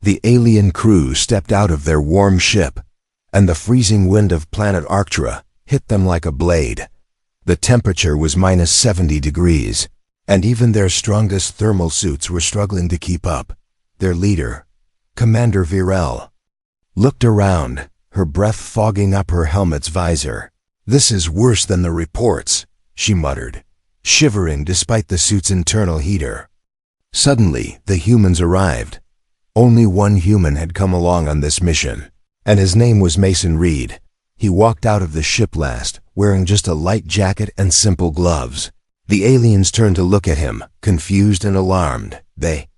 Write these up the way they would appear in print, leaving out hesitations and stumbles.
The alien crew stepped out of their warm ship, and the freezing wind of planet Arctura hit them like a blade. The temperature was -70 degrees, and even their strongest thermal suits were struggling to keep up. Their leader, Commander Virel, looked around, her breath fogging up her helmet's visor. "This is worse than the reports," she muttered, shivering despite the suit's internal heater. Suddenly, the humans arrived. Only one human had come along on this mission, and his name was Mason Reed. He walked out of the ship last, wearing just a light jacket and simple gloves. The aliens turned to look at him, confused and alarmed. They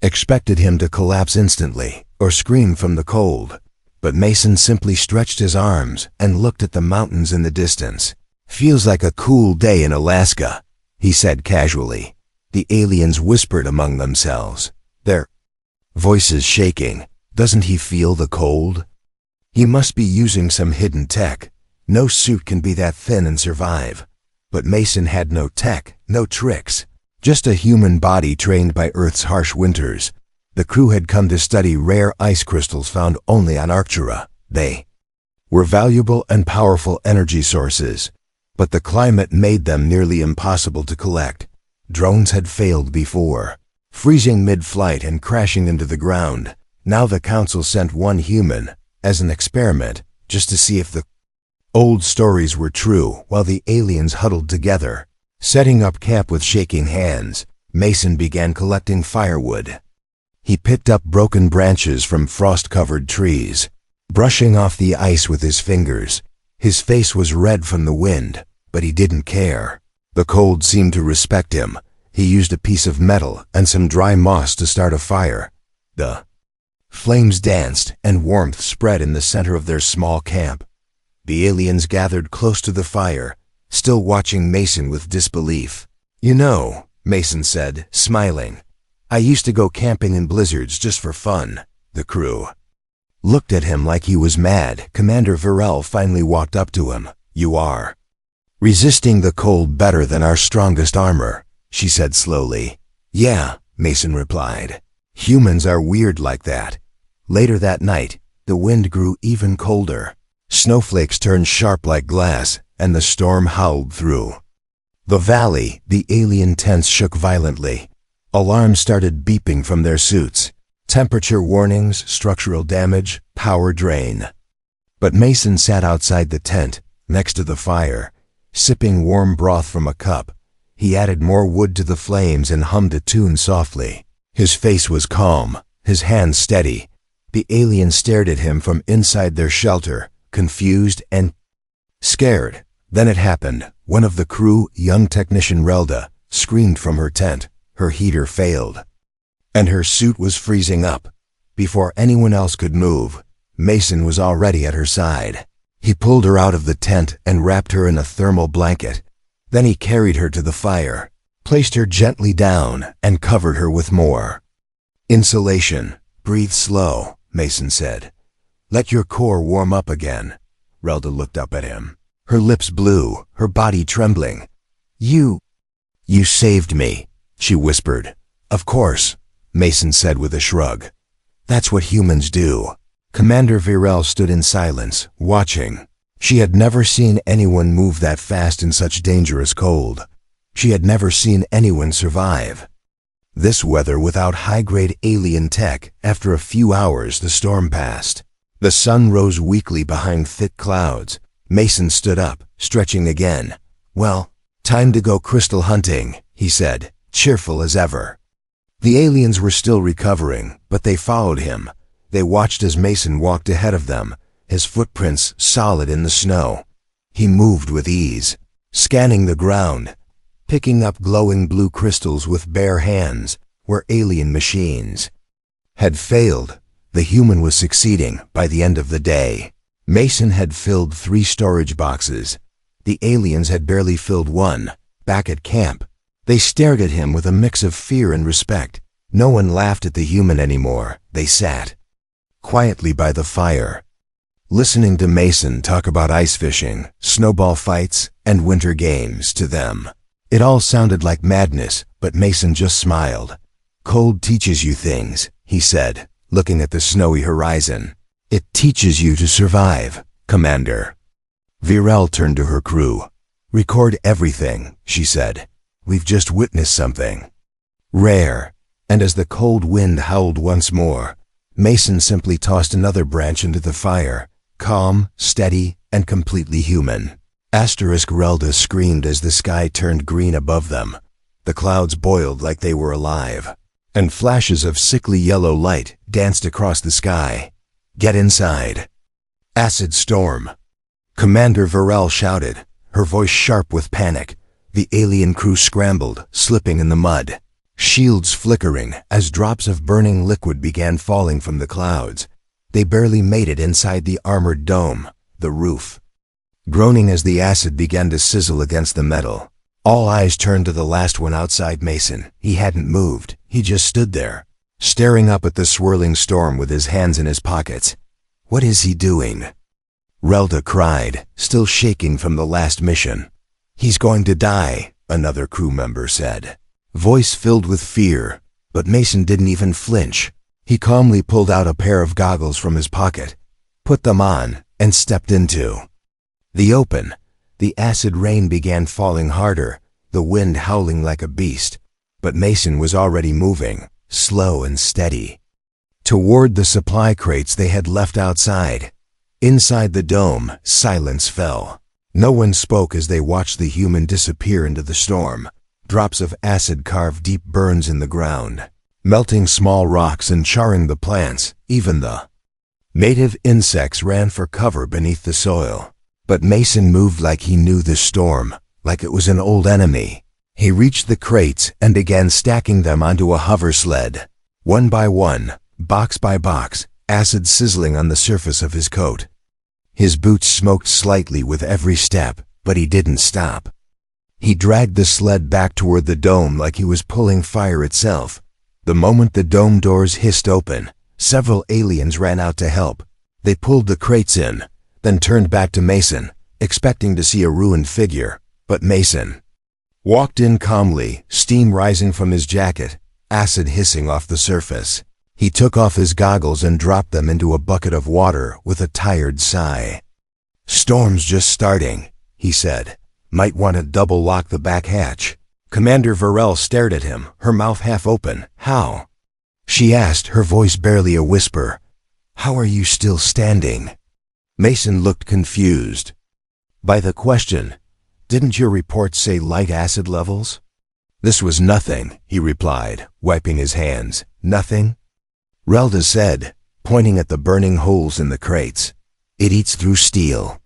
expected him to collapse instantly, or scream from the cold. But Mason simply stretched his arms and looked at the mountains in the distance. "Feels like a cool day in Alaska," he said casually. The aliens whispered among themselves, their voices shaking. "Doesn't he feel the cold? He must be using some hidden tech. No suit can be that thin and survive." But Mason had no tech, no tricks, just a human body trained by Earth's harsh winters. The crew had come to study rare ice crystals found only on Arctura. They were valuable and powerful energy sources, but the climate made them nearly impossible to collect. Drones had failed before, freezing mid-flight and crashing into the ground. Now the Council sent one human, as an experiment, just to see if the old stories were true, while the aliens huddled together. Setting up camp with shaking hands, Mason began collecting firewood. He picked up broken branches from frost-covered trees, brushing off the ice with his fingers. His face was red from the wind, but he didn't care. The cold seemed to respect him. He used a piece of metal and some dry moss to start a fire. The flames danced and warmth spread in the center of their small camp. The aliens gathered close to the fire, still watching Mason with disbelief. "You know," Mason said, smiling, "I used to go camping in blizzards just for fun." The crew looked at him like he was mad. Commander Virel finally walked up to him. "You are resisting the cold better than our strongest armor," she said slowly. "Yeah," Mason replied. "Humans are weird like that." Later that night, the wind grew even colder. Snowflakes turned sharp like glass, and the storm howled through the valley. The alien tents shook violently. Alarms started beeping from their suits. Temperature warnings, structural damage, power drain. But Mason sat outside the tent, next to the fire, sipping warm broth from a cup. He added more wood to the flames and hummed a tune softly. His face was calm, his hands steady. The aliens stared at him from inside their shelter, confused and scared. Then it happened. One of the crew, young technician Relda, screamed from her tent. Her heater failed, and her suit was freezing up. Before anyone else could move, Mason was already at her side. He pulled her out of the tent and wrapped her in a thermal blanket. Then he carried her to the fire, placed her gently down, and covered her with more insulation. "Breathe slow," Mason said. "Let your core warm up again." Relda looked up at him, her lips blue, her body trembling. You saved me," she whispered. "Of course," Mason said with a shrug. "That's what humans do." Commander Virel stood in silence, watching. She had never seen anyone move that fast in such dangerous cold. She had never seen anyone survive this weather without high-grade alien tech. After a few hours, the storm passed. The sun rose weakly behind thick clouds. Mason stood up, stretching again. "Well, time to go crystal hunting," he said, cheerful as ever. The aliens were still recovering, but they followed him. They watched as Mason walked ahead of them, his footprints solid in the snow. He moved with ease, scanning the ground, picking up glowing blue crystals with bare hands. Where alien machines had failed, the human was succeeding. By the end of the day, Mason had filled 3 storage boxes. The aliens had barely filled 1. Back at camp, they stared at him with a mix of fear and respect. No one laughed at the human anymore. They sat quietly by the fire, listening to Mason talk about ice fishing, snowball fights, and winter games. To them, it all sounded like madness, but Mason just smiled. "Cold teaches you things," he said, looking at the snowy horizon. "It teaches you to survive, Commander." Virel turned to her crew. "Record everything," she said. "We've just witnessed something rare." And as the cold wind howled once more, Mason simply tossed another branch into the fire, calm, steady, and completely human. Relda screamed as the sky turned green above them. The clouds boiled like they were alive, and flashes of sickly yellow light danced across the sky. "Get inside." "Acid storm," Commander Virel shouted, her voice sharp with panic. The alien crew scrambled, slipping in the mud, shields flickering as drops of burning liquid began falling from the clouds. They barely made it inside the armored dome, the roof. Groaning as the acid began to sizzle against the metal, all eyes turned to the last one outside Mason. He hadn't moved. He just stood there, staring up at the swirling storm with his hands in his pockets. "What is he doing?" Relda cried, still shaking from the last mission. "He's going to die," another crew member said, voice filled with fear, but Mason didn't even flinch. He calmly pulled out a pair of goggles from his pocket, put them on, and stepped into the open. The acid rain began falling harder, the wind howling like a beast, but Mason was already moving, slow and steady, toward the supply crates they had left outside. Inside the dome, silence fell. No one spoke as they watched the human disappear into the storm. Drops of acid carved deep burns in the ground, melting small rocks and charring the plants. Even the native insects ran for cover beneath the soil. But Mason moved like he knew the storm, like it was an old enemy. He reached the crates and began stacking them onto a hover sled. One by one, box by box, acid sizzling on the surface of his coat. His boots smoked slightly with every step, but he didn't stop. He dragged the sled back toward the dome like he was pulling fire itself. The moment the dome doors hissed open, several aliens ran out to help. They pulled the crates in, then turned back to Mason, expecting to see a ruined figure. But Mason walked in calmly, steam rising from his jacket, acid hissing off the surface. He took off his goggles and dropped them into a bucket of water with a tired sigh. "Storm's just starting," he said. "Might want to double lock the back hatch." Commander Virel stared at him, her mouth half open. "How?" she asked, her voice barely a whisper. "How are you still standing?" Mason looked confused by the question. "Didn't your report say light acid levels?" "This was nothing," he replied, wiping his hands. "Nothing?" Relda said, pointing at the burning holes in the crates. "It eats through steel."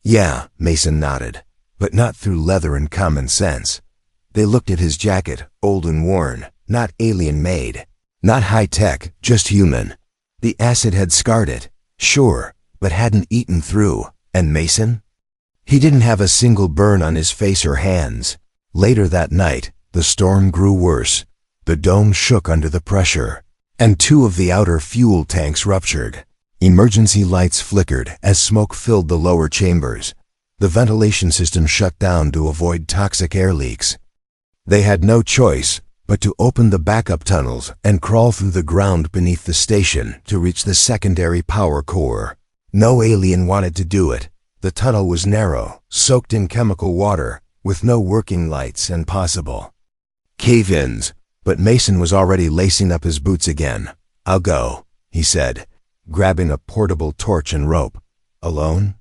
"Yeah," Mason nodded, "but not through leather and common sense." They looked at his jacket, old and worn, not alien-made, not high-tech, just human. The acid had scarred it, sure, but hadn't eaten through. And Mason? He didn't have a single burn on his face or hands. Later that night, the storm grew worse. The dome shook under the pressure, and two of the outer fuel tanks ruptured. Emergency lights flickered as smoke filled the lower chambers. The ventilation system shut down to avoid toxic air leaks. They had no choice but to open the backup tunnels and crawl through the ground beneath the station to reach the secondary power core. No alien wanted to do it. The tunnel was narrow, soaked in chemical water, with no working lights and possible cave-ins. But Mason was already lacing up his boots again. "I'll go," he said, grabbing a portable torch and rope. "Alone?"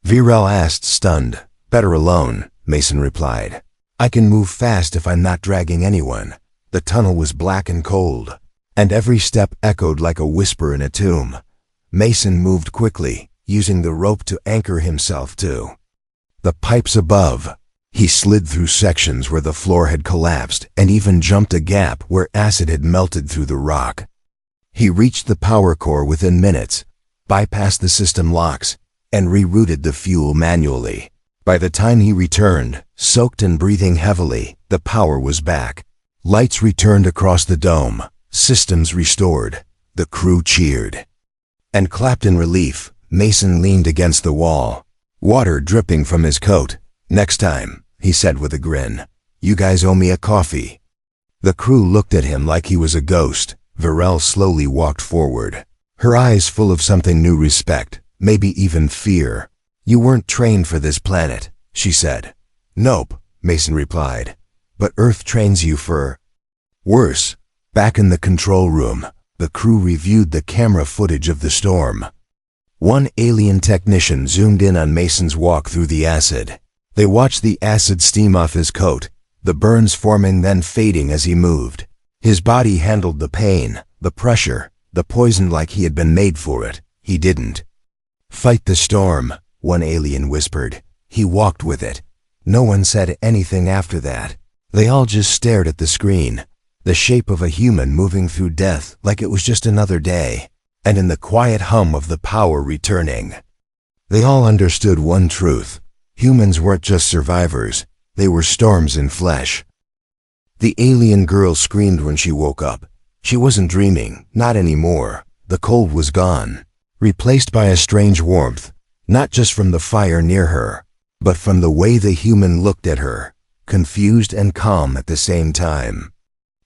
Virel asked, stunned. "Better alone," Mason replied. "I can move fast if I'm not dragging anyone." The tunnel was black and cold, and every step echoed like a whisper in a tomb. Mason moved quickly, using the rope to anchor himself to the pipes above. He slid through sections where the floor had collapsed and even jumped a gap where acid had melted through the rock. He reached the power core within minutes, bypassed the system locks, and rerouted the fuel manually. By the time he returned, soaked and breathing heavily, the power was back. Lights returned across the dome, systems restored. The crew cheered and clapped in relief. Mason leaned against the wall, water dripping from his coat. "Next time," he said with a grin. "You guys owe me a coffee." The crew looked at him like he was a ghost. Varel slowly walked forward, her eyes full of something new: respect, maybe even fear. "You weren't trained for this planet," she said. "Nope," Mason replied. "But Earth trains you for..." Worse. Back in the control room, the crew reviewed the camera footage of the storm. One alien technician zoomed in on Mason's walk through the acid. They watched the acid steam off his coat, the burns forming then fading as he moved. His body handled the pain, the pressure, the poison like he had been made for it. He didn't. "Fight the storm," one alien whispered. He walked with it. No one said anything after that. They all just stared at the screen, the shape of a human moving through death like it was just another day, and in the quiet hum of the power returning. They all understood one truth: humans weren't just survivors, they were storms in flesh. The alien girl screamed when she woke up. She wasn't dreaming, not anymore. The cold was gone, replaced by a strange warmth, not just from the fire near her, but from the way the human looked at her, confused and calm at the same time.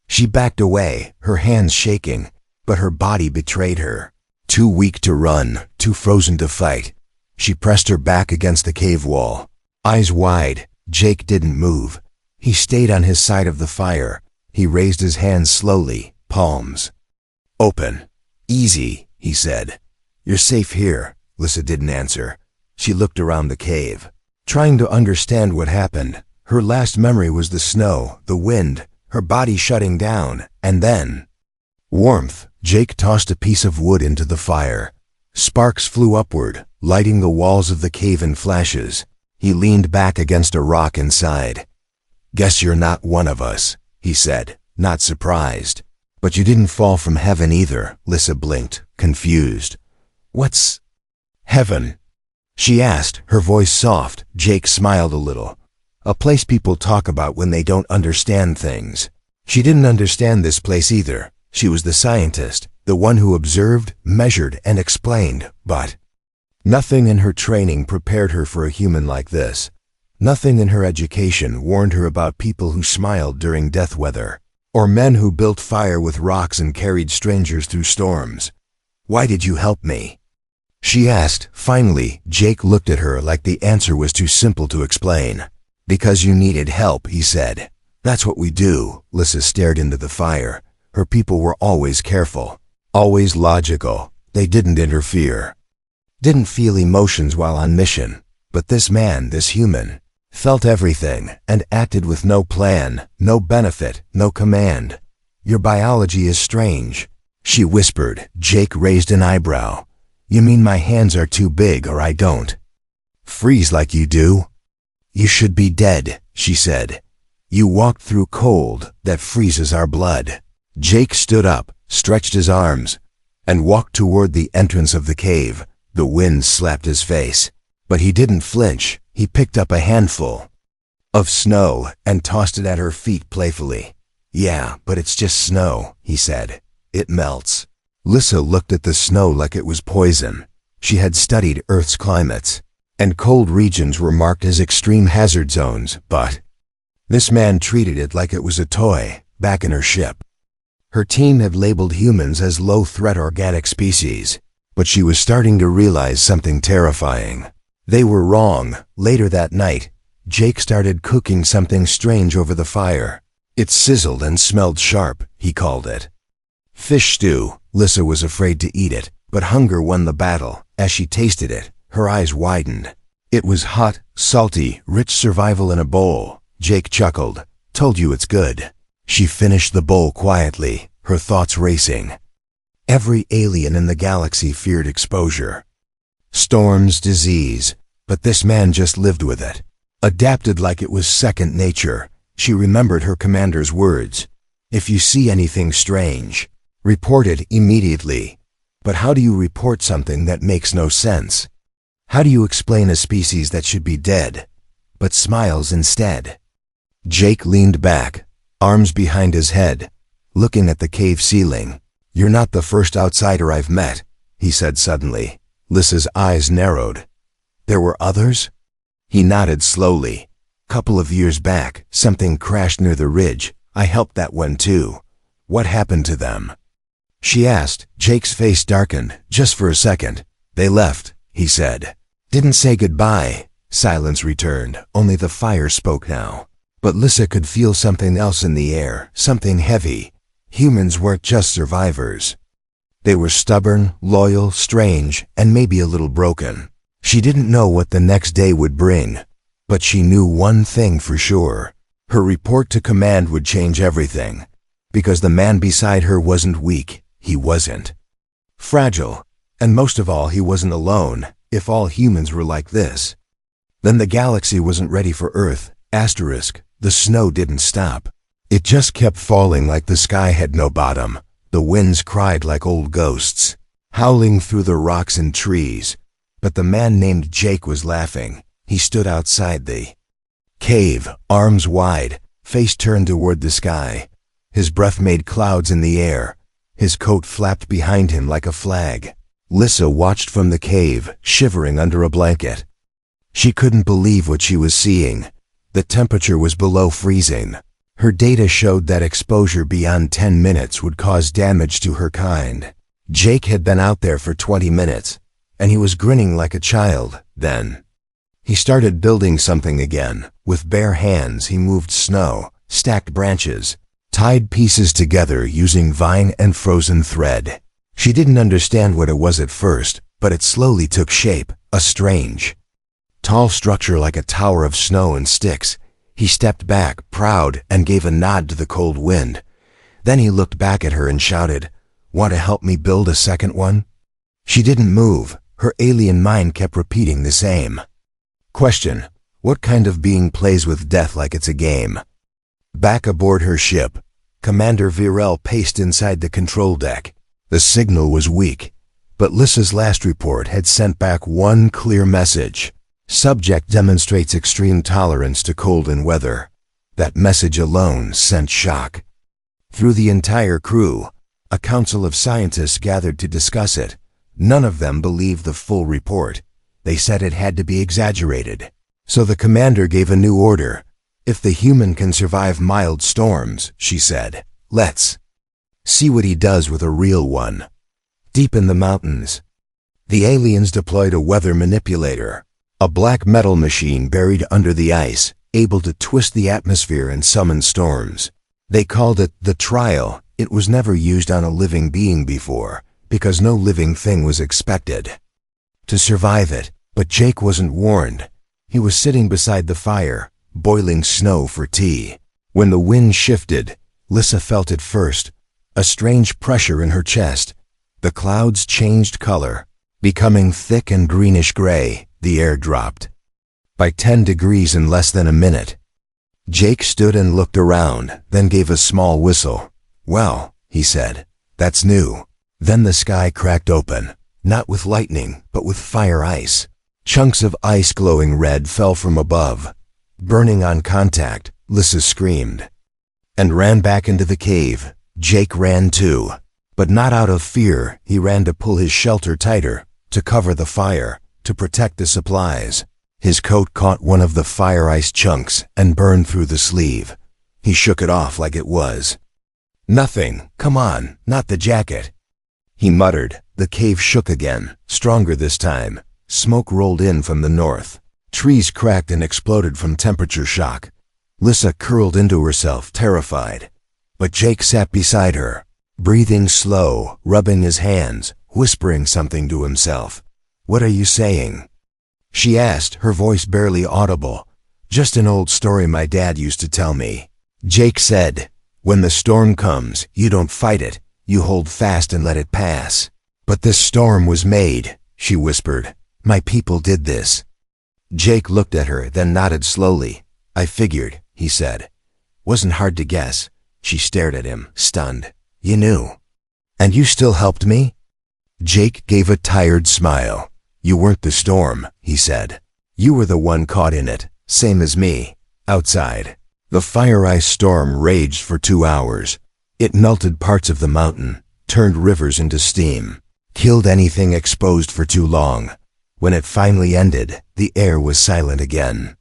She backed away, her hands shaking, but her body betrayed her. Too weak to run, too frozen to fight. She pressed her back against the cave wall. Eyes wide, Jake didn't move. He stayed on his side of the fire. He raised his hands slowly, palms open. "Easy," he said. "You're safe here." Lissa didn't answer. She looked around the cave, trying to understand what happened. Her last memory was the snow, the wind, her body shutting down, and then warmth. Jake tossed a piece of wood into the fire. Sparks flew upward, lighting the walls of the cave in flashes. He leaned back against a rock inside. "Guess you're not one of us," he said, not surprised. "But you didn't fall from heaven either." Lissa blinked, confused. "What's heaven?" she asked, her voice soft. Jake smiled a little. "A place people talk about when they don't understand things." She didn't understand this place either. She was the scientist, the one who observed, measured, and explained, but nothing in her training prepared her for a human like this. Nothing in her education warned her about people who smiled during death weather, or men who built fire with rocks and carried strangers through storms. "Why did you help me?" she asked. Finally, Jake looked at her like the answer was too simple to explain. "Because you needed help," he said. "That's what we do." Lissa stared into the fire. Her people were always careful, always logical. They didn't interfere, didn't feel emotions while on mission. But this man, this human, felt everything and acted with no plan, no benefit, no command. "Your biology is strange," she whispered. Jake raised an eyebrow. "You mean my hands are too big or I don't freeze like you do?" "You should be dead," she said. "You walked through cold that freezes our blood." Jake stood up, stretched his arms, and walked toward the entrance of the cave. The wind slapped his face, but he didn't flinch. He picked up a handful of snow and tossed it at her feet playfully. "Yeah, but it's just snow," he said. "It melts." Lissa looked at the snow like it was poison. She had studied Earth's climates, and cold regions were marked as extreme hazard zones, but this man treated it like it was a toy. Back in her ship, her team had labeled humans as low-threat organic species, but she was starting to realize something terrifying. They were wrong. Later that night, Jake started cooking something strange over the fire. It sizzled and smelled sharp, he called it fish stew. Lissa was afraid to eat it, but hunger won the battle. As she tasted it, her eyes widened. It was hot, salty, rich survival in a bowl. Jake chuckled. "Told you it's good." She finished the bowl quietly, her thoughts racing. Every alien in the galaxy feared exposure. Storms, disease, but this man just lived with it. Adapted like it was second nature. She remembered her commander's words. "If you see anything strange, report it immediately." But how do you report something that makes no sense? How do you explain a species that should be dead, but smiles instead? Jake leaned back, arms behind his head, looking at the cave ceiling. "You're not the first outsider I've met," he said suddenly. Lissa's eyes narrowed. "There were others?" He nodded slowly. "Couple of years back, something crashed near the ridge. I helped that one too." "What happened to them?" she asked. Jake's face darkened, just for a second. They left, he said. Didn't say goodbye. Silence returned, only the fire spoke now. But Lissa could feel something else in the air, something heavy. Humans weren't just survivors. They were stubborn, loyal, strange, and maybe a little broken. She didn't know what the next day would bring, but she knew one thing for sure. Her report to command would change everything, because the man beside her wasn't weak. He wasn't fragile, and most of all, he wasn't alone. If all humans were like this, then the galaxy wasn't ready for Earth. Asterisk, the snow didn't stop. It just kept falling like the sky had no bottom. The winds cried like old ghosts, howling through the rocks and trees. But the man named Jake was laughing. He stood outside the cave, arms wide, face turned toward the sky. His breath made clouds in the air. His coat flapped behind him like a flag. Lissa watched from the cave, shivering under a blanket. She couldn't believe what she was seeing. The temperature was below freezing. Her data showed that exposure beyond 10 minutes would cause damage to her kind. Jake had been out there for 20 minutes, and he was grinning like a child. Then he started building something again. With bare hands, he moved snow, stacked branches, tied pieces together using vine and frozen thread. She didn't understand what it was at first, but it slowly took shape, a strange, tall structure like a tower of snow and sticks. He stepped back, proud, and gave a nod to the cold wind. Then he looked back at her and shouted, "Want to help me build a second one?" She didn't move. Her alien mind kept repeating the same question. What kind of being plays with death like it's a game? Back aboard her ship, Commander Virel paced inside the control deck. The signal was weak, but Lissa's last report had sent back one clear message. Subject demonstrates extreme tolerance to cold and weather. That message alone sent shock through the entire crew. A council of scientists gathered to discuss it. None of them believed the full report. They said it had to be exaggerated. So the commander gave a new order. If the human can survive mild storms, she said, let's see what he does with a real one. Deep in the mountains, the aliens deployed a weather manipulator, a black metal machine buried under the ice, able to twist the atmosphere and summon storms. They called it the trial. It was never used on a living being before, because no living thing was expected to survive it. But Jake wasn't warned. He was sitting beside the fire, boiling snow for tea. When the wind shifted, Lissa felt it first, a strange pressure in her chest. The clouds changed color, becoming thick and greenish-gray. The air dropped by 10 degrees in less than a minute. Jake stood and looked around, then gave a small whistle. "Well," he said, "that's new." Then the sky cracked open, not with lightning, but with fire ice. Chunks of ice glowing red fell from above. Burning on contact, Lissa screamed and ran back into the cave. Jake ran too, but not out of fear. He ran to pull his shelter tighter, to cover the fire, to protect the supplies. His coat caught one of the fire ice chunks and burned through the sleeve. He shook it off like it was nothing. "Come on, not the jacket," he muttered. The cave shook again, stronger this time. Smoke rolled in from the north. Trees cracked and exploded from temperature shock. Lissa curled into herself, terrified. But Jake sat beside her, breathing slow, rubbing his hands, whispering something to himself. "What are you saying?" she asked, her voice barely audible. "Just an old story my dad used to tell me." Jake said, "When the storm comes, you don't fight it. You hold fast and let it pass." "But this storm was made," she whispered. "My people did this." Jake looked at her, then nodded slowly. "I figured," he said. "Wasn't hard to guess." She stared at him, stunned. "You knew? And you still helped me?" Jake gave a tired smile. "You weren't the storm," he said. "You were the one caught in it, same as me." Outside, the fire ice storm raged for 2 hours. It melted parts of the mountain, turned rivers into steam, killed anything exposed for too long. When it finally ended, the air was silent again.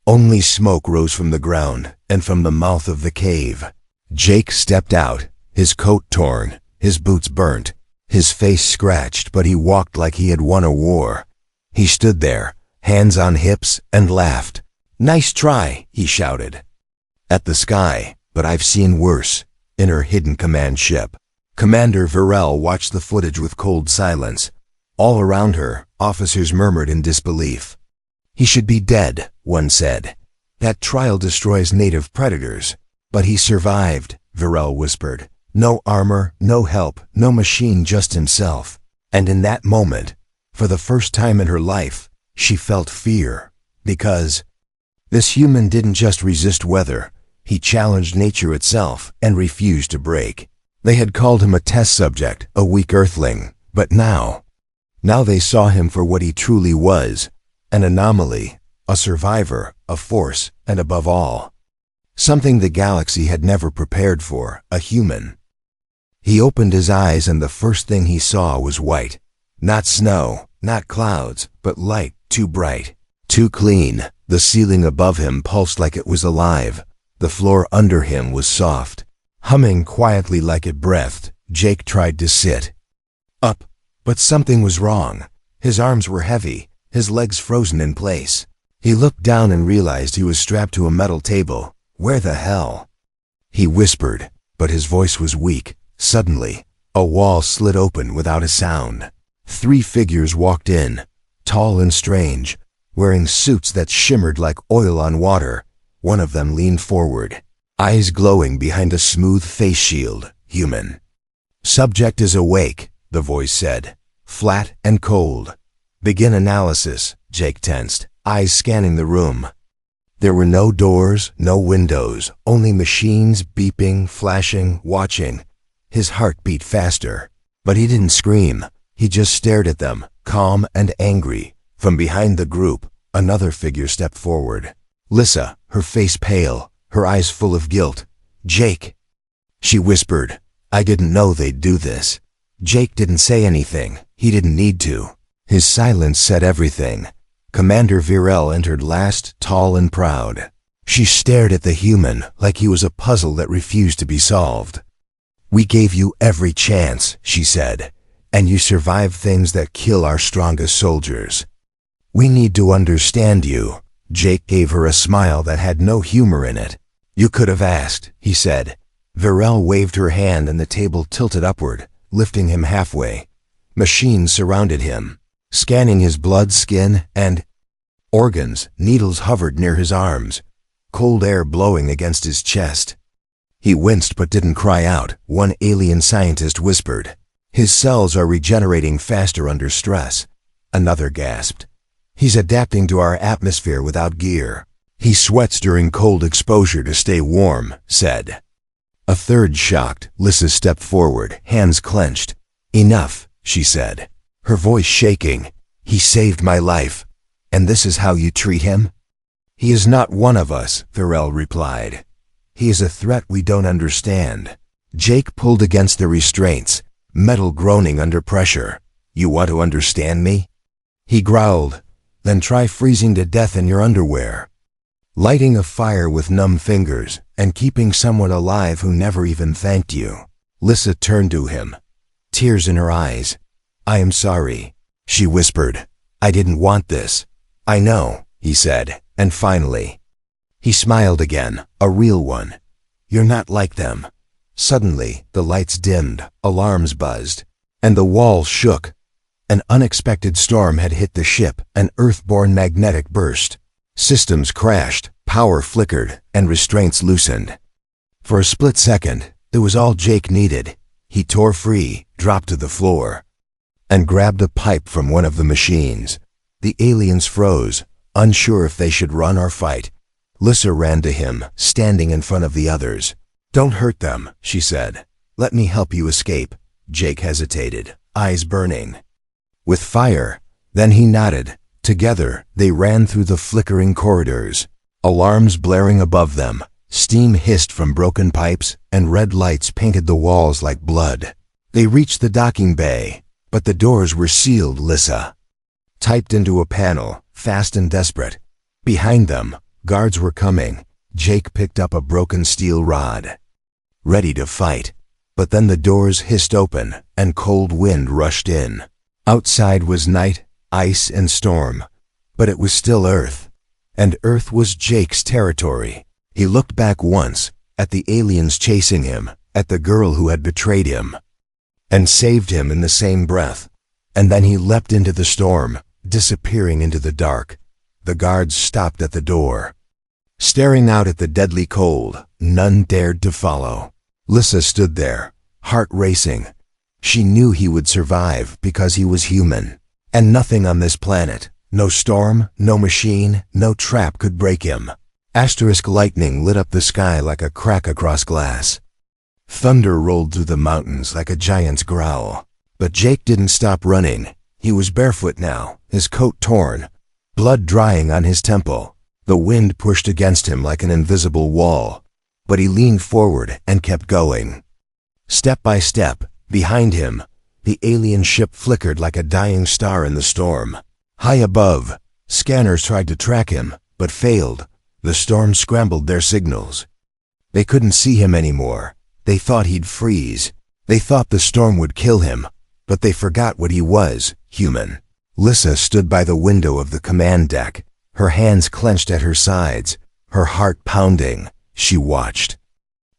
Only smoke rose from the ground and from the mouth of the cave. Jake stepped out, his coat torn, his boots burnt, his face scratched, but he walked like he had won a war. He stood there, hands on hips, and laughed. "Nice try," he shouted. At the sky, "But I've seen worse," in her hidden command ship. Commander Varel watched the footage with cold silence. All around her, officers murmured in disbelief. "He should be dead," one said. "That trial destroys native predators." "But he survived," Varel whispered. "No armor, no help, no machine, just himself." And in that moment, for the first time in her life, she felt fear. Because this human didn't just resist weather, he challenged nature itself and refused to break. They had called him a test subject, a weak earthling, but now they saw him for what he truly was, an anomaly, a survivor, a force, and above all, something the galaxy had never prepared for, a human. He opened his eyes and the first thing he saw was white. Not snow, not clouds, but light, too bright, too clean. The ceiling above him pulsed like it was alive. The floor under him was soft, humming quietly like it breathed. Jake tried to sit up, but something was wrong. His arms were heavy, his legs frozen in place. He looked down and realized he was strapped to a metal table. "Where the hell?" he whispered, but his voice was weak. Suddenly, a wall slid open without a sound. 3 figures walked in, tall and strange, wearing suits that shimmered like oil on water. One of them leaned forward, eyes glowing behind a smooth face shield. "Human." "Subject is awake," the voice said, flat and cold. "Begin analysis." Jake tensed, eyes scanning the room. There were no doors, no windows, only machines beeping, flashing, watching. His heart beat faster, but he didn't scream. He just stared at them, calm and angry. From behind the group, another figure stepped forward. Lissa, her face pale, her eyes full of guilt. "Jake," she whispered. "I didn't know they'd do this." Jake didn't say anything. He didn't need to. His silence said everything. Commander Virel entered last, tall and proud. She stared at the human like he was a puzzle that refused to be solved. "We gave you every chance," she said, "and you survived things that kill our strongest soldiers. We need to understand you." Jake gave her a smile that had no humor in it. "You could have asked," he said. Virel waved her hand and the table tilted upward, lifting him halfway. Machines surrounded him, scanning his blood, skin, and organs. Needles hovered near his arms, cold air blowing against his chest. He winced but didn't cry out. One alien scientist whispered, "His cells are regenerating faster under stress." Another gasped, "He's adapting to our atmosphere without gear." "He sweats during cold exposure to stay warm," said. A third shocked. Lissa stepped forward, hands clenched. "Enough," she said, her voice shaking. "He saved my life, and this is how you treat him?" "He is not one of us," Virel replied. "He is a threat we don't understand." Jake pulled against the restraints, metal groaning under pressure. "You want to understand me?" he growled. "Then try freezing to death in your underwear." Lighting a fire with numb fingers and keeping someone alive who never even thanked you. Lissa turned to him, tears in her eyes. "I am sorry," she whispered. "I didn't want this." "I know," he said, and finally, he smiled again, a real one. "You're not like them." Suddenly, the lights dimmed, alarms buzzed, and the walls shook. An unexpected storm had hit the ship, an Earth-born magnetic burst. Systems crashed, power flickered, and restraints loosened. For a split second, it was all Jake needed. He tore free, dropped to the floor, and grabbed a pipe from one of the machines. The aliens froze, unsure if they should run or fight. Lissa ran to him, standing in front of the others. "Don't hurt them," she said. "Let me help you escape." Jake hesitated, eyes burning with fire. Then he nodded. Together, they ran through the flickering corridors, alarms blaring above them. Steam hissed from broken pipes, and red lights painted the walls like blood. They reached the docking bay, but the doors were sealed. Lissa typed into a panel, fast and desperate. Behind them, guards were coming. Jake picked up a broken steel rod, ready to fight. But then the doors hissed open, and cold wind rushed in. Outside was night, ice, and storm. But it was still Earth. And Earth was Jake's territory. He looked back once, at the aliens chasing him, at the girl who had betrayed him, and saved him in the same breath. And then he leapt into the storm, disappearing into the dark. The guards stopped at the door. Staring out at the deadly cold, none dared to follow. Lissa stood there, heart racing. She knew he would survive because he was human. And nothing on this planet, no storm, no machine, no trap could break him. Asterisk lightning lit up the sky like a crack across glass. Thunder rolled through the mountains like a giant's growl. But Jake didn't stop running. He was barefoot now, his coat torn, blood drying on his temple. The wind pushed against him like an invisible wall. But he leaned forward and kept going. Step by step, behind him, the alien ship flickered like a dying star in the storm. High above, scanners tried to track him, but failed. The storm scrambled their signals. They couldn't see him anymore. They thought he'd freeze. They thought the storm would kill him, but they forgot what he was, human. Lissa stood by the window of the command deck, her hands clenched at her sides, her heart pounding. She watched.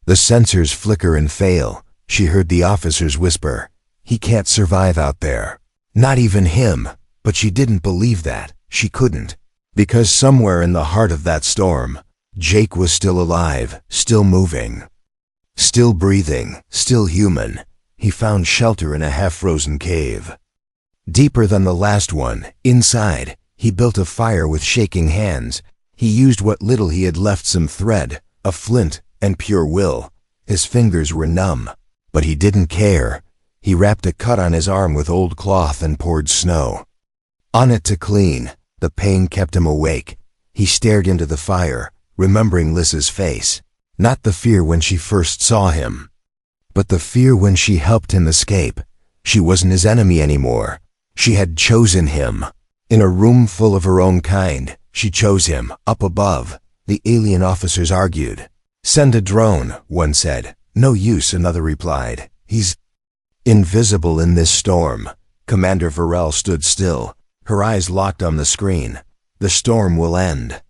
The sensors flicker and fail. She heard the officers whisper, "He can't survive out there." Not even him, but she didn't believe that. She couldn't. Because somewhere in the heart of that storm, Jake was still alive, still moving, still breathing, still human. He found shelter in a half-frozen cave. Deeper than the last one, inside, he built a fire with shaking hands. He used what little he had left, some thread, a flint, and pure will. His fingers were numb, but he didn't care. He wrapped a cut on his arm with old cloth and poured snow on it to clean. The pain kept him awake. He stared into the fire, remembering Lissa's face. Not the fear when she first saw him, but the fear when she helped him escape. She wasn't his enemy anymore. She had chosen him. In a room full of her own kind, she chose him, up above. The alien officers argued. "Send a drone," one said. "No use," another replied. "He's invisible in this storm." Commander Varel stood still, her eyes locked on the screen. "The storm will end,"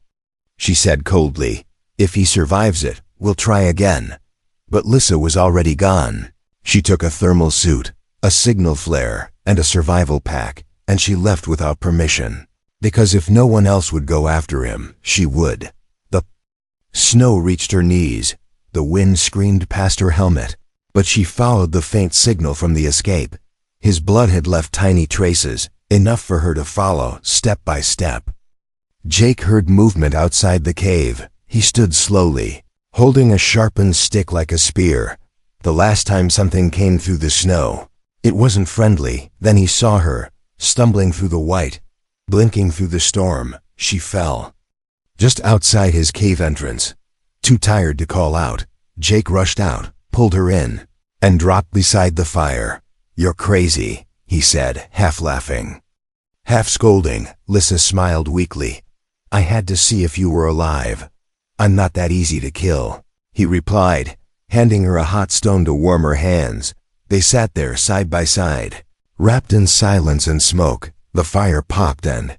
she said coldly. "If he survives it, we'll try again." But Lissa was already gone. She took a thermal suit, a signal flare, and a survival pack, and she left without permission. Because if no one else would go after him, she would. The snow reached her knees. The wind screamed past her helmet. But she followed the faint signal from the escape. His blood had left tiny traces, enough for her to follow, step by step. Jake heard movement outside the cave. He stood slowly, holding a sharpened stick like a spear. The last time something came through the snow, it wasn't friendly. Then he saw her, stumbling through the white, blinking through the storm. She fell. Just outside his cave entrance. Too tired to call out, Jake rushed out, pulled her in, and dropped beside the fire. "You're crazy," he said, half laughing, half scolding. Lissa smiled weakly. "I had to see if you were alive. I'm not that easy to kill," he replied, handing her a hot stone to warm her hands. They sat there side by side, wrapped in silence and smoke. The fire popped and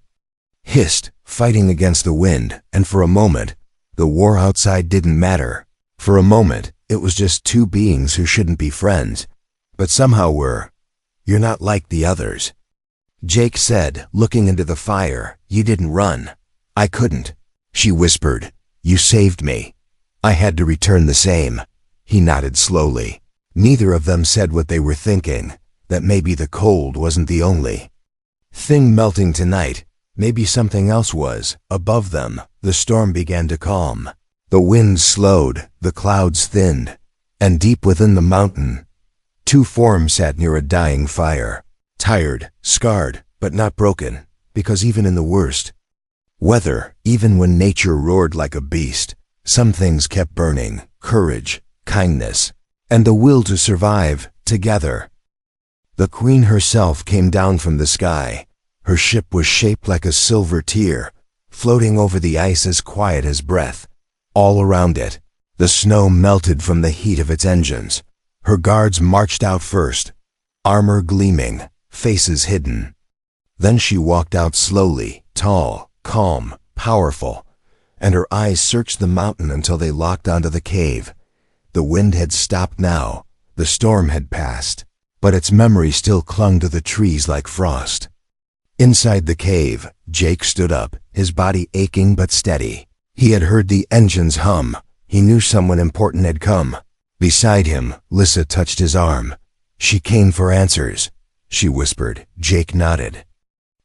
hissed, fighting against the wind, and for a moment, the war outside didn't matter. For a moment, it was just two beings who shouldn't be friends, but somehow were. "You're not like the others," Jake said, looking into the fire. "You didn't run." "I couldn't," she whispered. "You saved me. I had to return the same." He nodded slowly. Neither of them said what they were thinking, that maybe the cold wasn't the only thing melting tonight. Maybe something else was. Above them, the storm began to calm. The wind slowed, the clouds thinned, and deep within the mountain, two forms sat near a dying fire. Tired, scarred, but not broken, because even in the worst weather, even when nature roared like a beast, some things kept burning: courage, kindness, and the will to survive, together. The queen herself came down from the sky. Her ship was shaped like a silver tear, floating over the ice as quiet as breath. All around it, the snow melted from the heat of its engines. Her guards marched out first, armor gleaming, faces hidden. Then she walked out slowly, tall, calm, powerful, and her eyes searched the mountain until they locked onto the cave. The wind had stopped now, the storm had passed, but its memory still clung to the trees like frost. Inside the cave, Jake stood up, his body aching but steady. He had heard the engines hum. He knew someone important had come. Beside him, Lissa touched his arm. "She came for answers," she whispered. Jake nodded.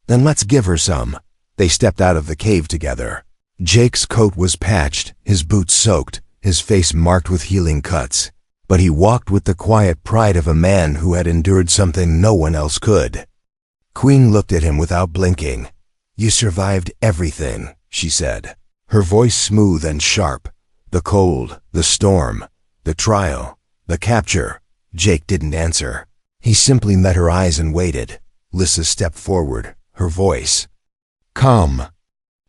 "Then let's give her some." They stepped out of the cave together. Jake's coat was patched, his boots soaked, his face marked with healing cuts. But he walked with the quiet pride of a man who had endured something no one else could. Queen looked at him without blinking. "You survived everything," she said, her voice smooth and sharp. "The cold, the storm, the trial, the capture." Jake didn't answer. He simply met her eyes and waited. Lissa stepped forward, her voice calm.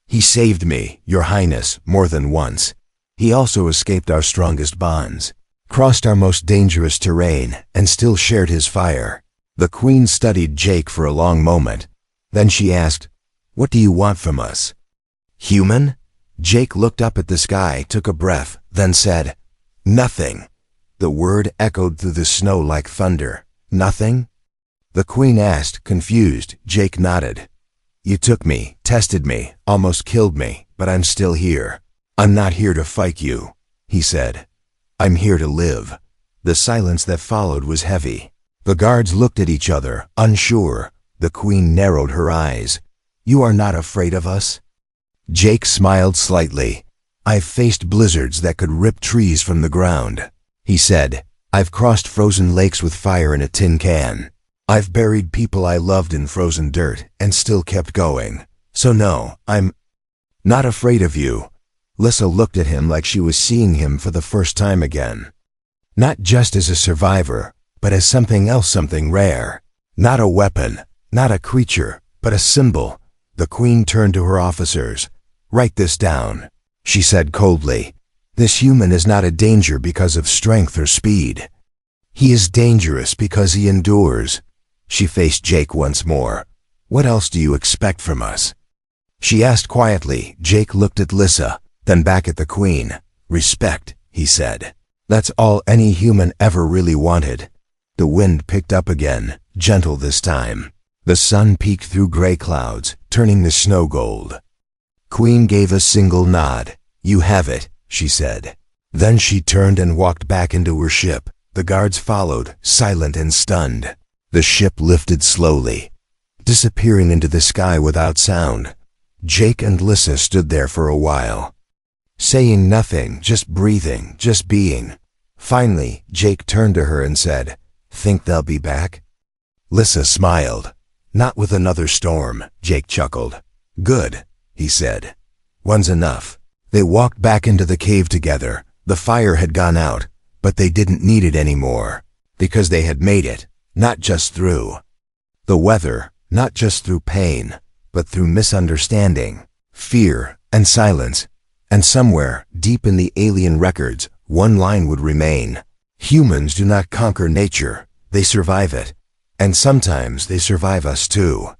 "He saved me, Your Highness, more than once. He also escaped our strongest bonds, crossed our most dangerous terrain, and still shared his fire." The Queen studied Jake for a long moment. Then she asked, "What do you want from us?" "Human?" Jake looked up at the sky, took a breath, then said, "Nothing." The word echoed through the snow like thunder. "Nothing?" The Queen asked, confused. Jake nodded. "You took me, tested me, almost killed me, but I'm still here. I'm not here to fight you," he said. "I'm here to live." The silence that followed was heavy. The guards looked at each other, unsure. The Queen narrowed her eyes. "You are not afraid of us?" Jake smiled slightly. "I've faced blizzards that could rip trees from the ground," he said. "I've crossed frozen lakes with fire in a tin can. I've buried people I loved in frozen dirt and still kept going. So no, I'm not afraid of you." Lissa looked at him like she was seeing him for the first time again. Not just as a survivor, but as something else, something rare. Not a weapon, not a creature, but a symbol. The Queen turned to her officers. "Write this down," she said coldly. "This human is not a danger because of strength or speed. He is dangerous because he endures." She faced Jake once more. "What else do you expect from us?" she asked quietly. Jake looked at Lissa, then back at the Queen. "Respect," he said. "That's all any human ever really wanted." The wind picked up again, gentle this time. The sun peeked through gray clouds, turning the snow gold. Queen gave a single nod. "You have it," she said. Then she turned and walked back into her ship. The guards followed, silent and stunned. The ship lifted slowly, disappearing into the sky without sound. Jake and Lissa stood there for a while, saying nothing, just breathing, just being. Finally, Jake turned to her and said, "Think they'll be back?" Lissa smiled. "Not with another storm," Jake chuckled. "Good," he said. "One's enough." They walked back into the cave together. The fire had gone out, but they didn't need it anymore, because they had made it, not just through the weather, not just through pain, but through misunderstanding, fear, and silence. And somewhere, deep in the alien records, one line would remain. Humans do not conquer nature, they survive it. And sometimes they survive us too.